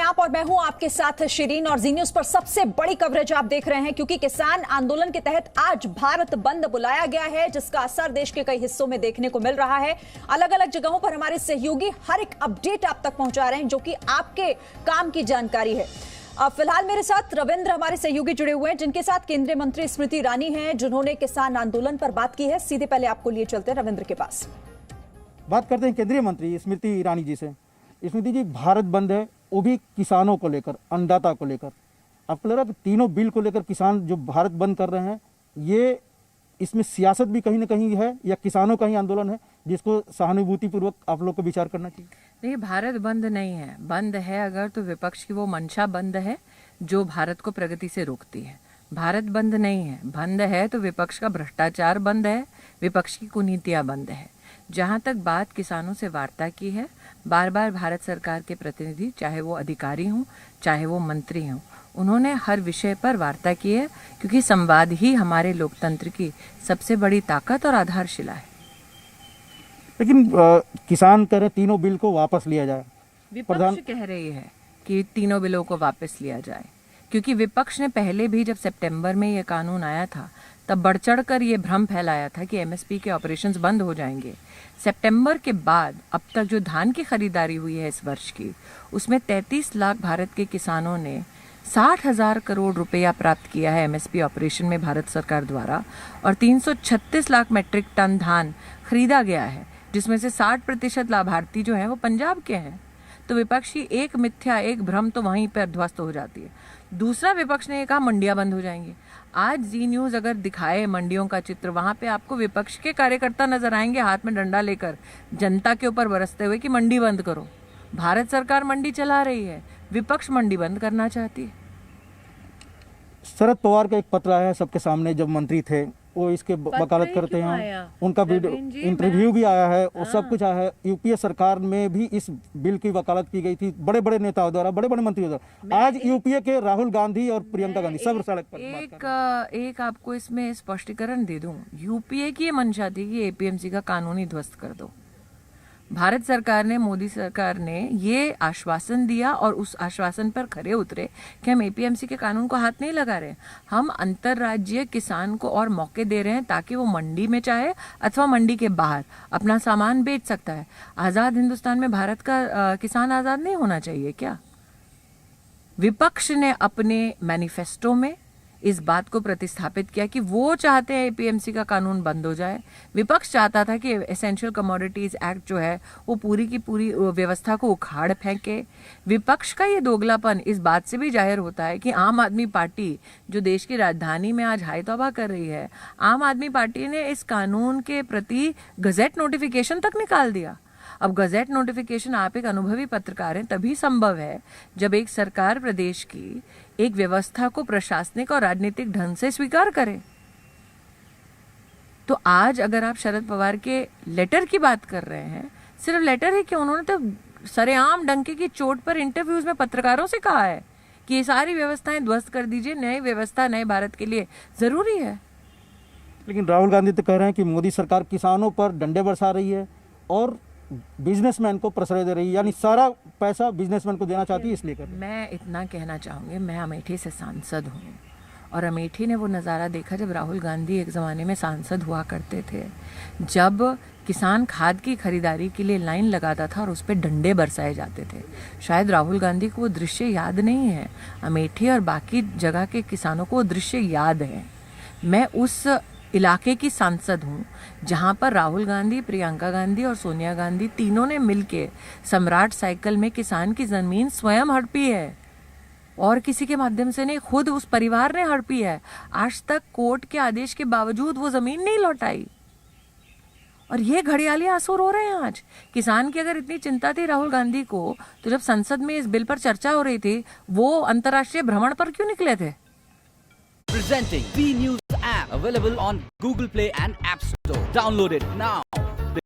आप और मैं हूं आपके साथ शिरीन और जी न्यूज पर सबसे बड़ी कवरेज आप देख रहे हैं क्योंकि किसान आंदोलन के तहत आज भारत बंद बुलाया गया है जिसका असर देश के कई हिस्सों में देखने को मिल रहा है। अलग अलग जगहों पर हमारे सहयोगी हर एक अपडेट आप तक पहुंचा रहे हैं जो कि आपके काम की जानकारी है। फिलहाल मेरे साथ रविंद्र हमारे सहयोगी जुड़े हुए हैं जिनके साथ केंद्रीय मंत्री स्मृति ईरानी हैं जिन्होंने किसान आंदोलन पर बात की है। सीधे पहले आपको लिए चलते हैं रविंद्र के पास। बात करते हैं केंद्रीय मंत्री स्मृति ईरानी जी से। स्मृति जी, भारत बंद है वो भी किसानों को लेकर, अन्नदाता को लेकर। आपको लग रहा है कि तीनों बिल को लेकर किसान जो भारत बंद कर रहे हैं ये इसमें सियासत भी कहीं ना कहीं है या किसानों का ही आंदोलन है जिसको सहानुभूतिपूर्वक आप लोग को विचार करना चाहिए? नहीं, भारत बंद नहीं है। बंद है अगर तो विपक्ष की वो मंशा बंद है जो भारत को प्रगति से रोकती है। भारत बंद नहीं है। बंद है तो विपक्ष का भ्रष्टाचार बंद है, विपक्ष की कुनीतियां बंद है। जहां तक बात किसानों से वार्ता की है, बार बार भारत सरकार के प्रतिनिधि, चाहे वो अधिकारी हों चाहे वो मंत्री हों, उन्होंने हर विषय पर वार्ता की है क्योंकि संवाद ही हमारे लोकतंत्र की सबसे बड़ी ताकत और आधारशिला है। लेकिन किसान कह रहे तीनों बिल को वापस लिया जाए। विपक्ष कह रही है कि तीनों बिलों को वापस लिया जाए क्योंकि विपक्ष ने पहले भी जब सितंबर में ये कानून आया था तब बढ़ चढ़कर ये भ्रम फैलाया था कि एमएसपी के ऑपरेशंस बंद हो जाएंगे। सितंबर के बाद अब तक जो धान की खरीदारी हुई है इस वर्ष की, उसमें 33 लाख भारत के किसानों ने 60,000 करोड़ रुपया प्राप्त किया है एमएसपी ऑपरेशन में भारत सरकार द्वारा, और 336 लाख मैट्रिक टन धान खरीदा गया है जिसमें से 60% लाभार्थी जो हैं वो पंजाब के हैं। तो विपक्ष की एक मिथ्या, एक भ्रम तो वहीं पर ध्वस्त हो जाती है। दूसरा, विपक्ष ने कहा मंडियां बंद हो जाएंगी। आज जी न्यूज अगर दिखाए मंडियों का चित्र, वहां पे आपको विपक्ष के कार्यकर्ता नजर आएंगे हाथ में डंडा लेकर जनता के ऊपर बरसते हुए कि मंडी बंद करो। भारत सरकार मंडी चला रही है, विपक्ष मंडी बंद करना चाहती है। शरद पवार का एक पत्र आया है सबके सामने, जब मंत्री थे वो इसके वकालत करते हैं, उनका इंटरव्यू भी आया है और सब कुछ आया है। यूपीए सरकार में भी इस बिल की वकालत की गई थी बड़े बड़े नेताओं द्वारा, बड़े बड़े मंत्रियों द्वारा। आज यूपीए के राहुल गांधी और प्रियंका गांधी सब सड़क पर। एक आपको इसमें स्पष्टीकरण दे दूं, यूपीए की ये मंशा थी कि एपीएमसी का कानून ही ध्वस्त कर दो। भारत सरकार ने, मोदी सरकार ने ये आश्वासन दिया और उस आश्वासन पर खरे उतरे कि हम एपीएमसी के कानून को हाथ नहीं लगा रहे, हम अंतर्राज्यीय किसान को और मौके दे रहे हैं ताकि वो मंडी में चाहे अथवा मंडी के बाहर अपना सामान बेच सकता है। आजाद हिंदुस्तान में भारत का किसान आजाद नहीं होना चाहिए क्या? विपक्ष ने अपने मैनिफेस्टो में इस बात को प्रतिस्थापित किया कि वो चाहते हैं एपीएमसी का कानून बंद हो जाए। विपक्ष चाहता था कि एसेंशियल कमोडिटीज एक्ट जो है वो पूरी की पूरी व्यवस्था को उखाड़ फेंके। विपक्ष का ये दोगलापन इस बात से भी जाहिर होता है कि आम आदमी पार्टी जो देश की राजधानी में आज हाय तौबा कर रही है, आम आदमी पार्टी ने इस कानून के प्रति गजेट नोटिफिकेशन तक निकाल दिया। अब गजेट नोटिफिकेशन, आप एक अनुभवी पत्रकार हैं, तभी संभव है जब एक सरकार प्रदेश की एक व्यवस्था को प्रशासनिक और राजनीतिक ढंग से स्वीकार करे। तो आज अगर आप शरद पवार के लेटर की बात कर रहे हैं, सिर्फ लेटर है कि उन्होंने तो सरेआम डंके की चोट पर इंटरव्यूज में पत्रकारों से कहा है कि ये सारी व्यवस्थाएं ध्वस्त कर दीजिए, नई व्यवस्था नए भारत के लिए जरूरी है। लेकिन राहुल गांधी तो कह रहे हैं कि मोदी सरकार किसानों पर डंडे बरसा रही है और बिजनेसमैन को प्रश्रय दे रही है, यानी सारा पैसा बिजनेसमैन को देना चाहती है, इसलिए कर रही है। मैं इतना कहना चाहूँगी, मैं अमेठी से सांसद हूँ और अमेठी ने वो नज़ारा देखा जब राहुल गांधी एक ज़माने में सांसद हुआ करते थे, जब किसान खाद की खरीदारी के लिए लाइन लगाता था और उस पर डंडे बरसाए जाते थे। शायद राहुल गांधी को वो दृश्य याद नहीं है, अमेठी और बाकी जगह के किसानों को वो दृश्य याद है। मैं उस इलाके की सांसद हूँ जहाँ पर राहुल गांधी, प्रियंका गांधी और सोनिया गांधी तीनों ने मिलके सम्राट साइकिल में किसान की जमीन स्वयं हड़पी है और किसी के माध्यम से नहीं, खुद उस परिवार ने हड़पी है। आज तक कोर्ट के आदेश के बावजूद वो जमीन नहीं लौटाई और ये घड़ियाली आंसू रो रहे हैं आज। किसान की अगर इतनी चिंता थी राहुल गांधी को, तो जब संसद में इस बिल पर चर्चा हो रही थी वो अंतर्राष्ट्रीय भ्रमण पर क्यों निकले थे? Presenting B News app available on Google Play and App Store. Download it now.